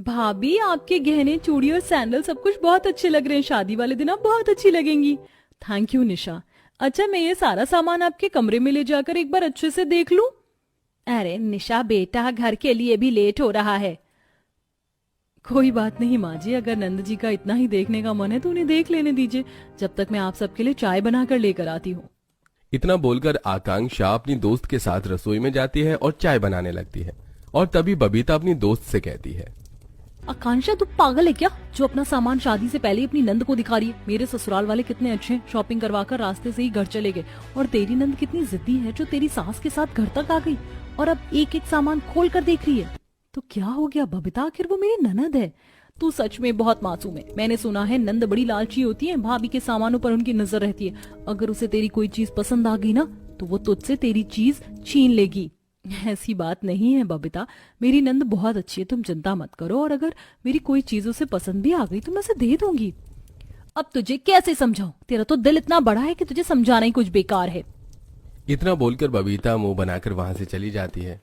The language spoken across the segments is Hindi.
भाभी आपके गहने चूड़ी और सैंडल सब कुछ बहुत अच्छे लग रहे हैं। शादी वाले दिन आप बहुत अच्छी लगेंगी। थैंक यू निशा। अच्छा, मैं ये सारा सामान आपके कमरे में ले जाकर एक बार अच्छे से देख लूं? अरे निशा बेटा, घर के लिए भी लेट हो रहा है। कोई बात नहीं माँ जी, अगर नंद जी का इतना ही देखने का मन है तो उन्हें देख लेने दीजिए, जब तक मैं आप सबके लिए चाय बनाकर लेकर आती हूँ। इतना बोलकर आकांक्षा अपनी दोस्त के साथ रसोई में जाती है और चाय बनाने लगती है। और तभी बबीता अपनी दोस्त से कहती है, आकांक्षा तू पागल है क्या, जो अपना सामान शादी से पहले अपनी नंद को दिखा रही है? मेरे ससुराल वाले कितने अच्छे हैं, शॉपिंग करवाकर रास्ते से ही घर चले गए। और तेरी नंद कितनी जिद्दी है, जो तेरी सास के साथ घर तक आ गई और अब एक एक सामान खोल कर देख रही है। तो क्या हो गया बबीता, आखिर वो मेरी ननद है। तू सच में बहुत मासूम है। मैंने सुना है नंद बड़ी लालची होती है, भाभी के सामानों पर उनकी नजर रहती है। अगर उसे तेरी कोई चीज पसंद आ गई ना तो वो तुझसे तेरी चीज छीन लेगी। ऐसी बात नहीं है बबीता, मेरी नंद बहुत अच्छी है, तुम चिंता मत करो। और अगर मेरी कोई चीज उसे पसंद भी आ गई तो मैं उसे दे दूंगी। अब तुझे कैसे समझाऊं, तेरा तो दिल इतना बड़ा है कि तुझे समझाना ही कुछ बेकार है। इतना बोलकर बबीता मुंह बनाकर वहां से चली जाती है।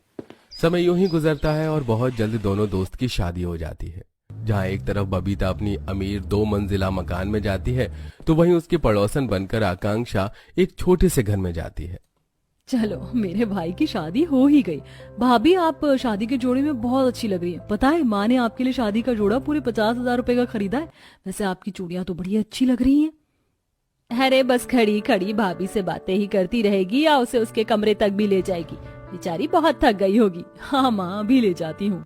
समय यूं ही गुजरता है और बहुत जल्द दोनों दोस्त की शादी हो जाती है। जहां एक तरफ बबीता अपनी अमीर 2 मंजिला मकान में जाती है तो वहीं उसकी पड़ोसन बनकर आकांक्षा एक छोटे से घर में जाती है। चलो, मेरे भाई की शादी हो ही गई। भाभी आप शादी के जोड़े में बहुत अच्छी लग रही है। पता है माँ ने आपके लिए शादी का जोड़ा पूरे 50,000 रुपए का खरीदा है। वैसे आपकी चूड़ियां तो बड़ी अच्छी लग रही हैं। अरे बस खड़ी खड़ी भाभी से बातें ही करती रहेगी या उसे उसके कमरे तक भी ले जाएगी? बेचारी बहुत थक गई होगी। हाँ माँ, अभी ले जाती हूँ।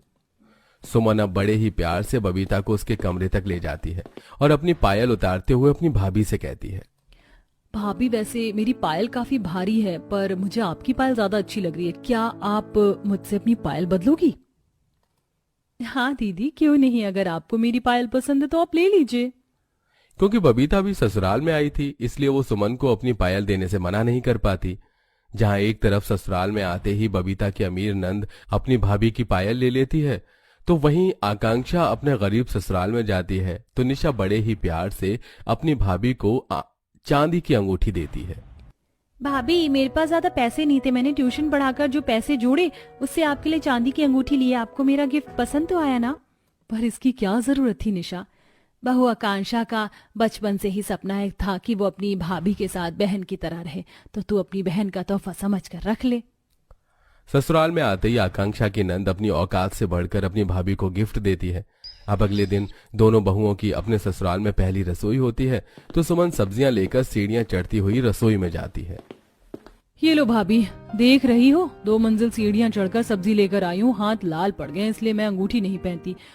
सुमन अब बड़े ही प्यार से बबीता को उसके कमरे तक ले जाती है और अपनी पायल उतारते हुए अपनी भाभी से कहती है, भाभी वैसे मेरी पायल काफी भारी है, पर मुझे आपकी पायल ज्यादा अच्छी लग रही है। क्या आप मुझसे अपनी पायल बदलोगी? हाँ दीदी, क्यों नहीं। अगर आपको मेरी पायल पसंद है तो आप ले लीजिए। क्योंकि बबीता भी ससुराल में आई थी इसलिए वो सुमन को अपनी पायल देने से मना नहीं कर पाती। जहां एक तरफ ससुराल में आते ही बबीता की अमीर नंद अपनी भाभी की पायल ले लेती है तो वहीं आकांक्षा अपने गरीब ससुराल में जाती है तो निशा बड़े ही प्यार से अपनी भाभी को चांदी की अंगूठी देती है। भाभी मेरे पास ज्यादा पैसे नहीं थे, मैंने ट्यूशन पढ़ाकर जो पैसे जोड़े उससे आपके लिए चांदी की अंगूठी ली है। आपको मेरा गिफ्ट पसंद तो आया ना? पर इसकी क्या जरूरत थी निशा? बहू आकांक्षा का बचपन से ही सपना एक था कि वो अपनी भाभी के साथ बहन की तरह रहे, तो तू अपनी बहन का तोहफा समझ कर रख ले। ससुराल में आते ही आकांक्षा की नंद अपनी औकात से बढ़कर अपनी भाभी को गिफ्ट देती है। अब अगले दिन दोनों बहुओं की अपने ससुराल में पहली रसोई होती है तो सुमन सब्जियां लेकर सीढ़ियां चढ़ती हुई रसोई में जाती है। ये लो भाभी, देख रही हो 2 मंजिल सीढ़ियां चढ़कर सब्जी लेकर आई हूँ। हाथ लाल पड़ गए इसलिए मैं अंगूठी नहीं पहनती।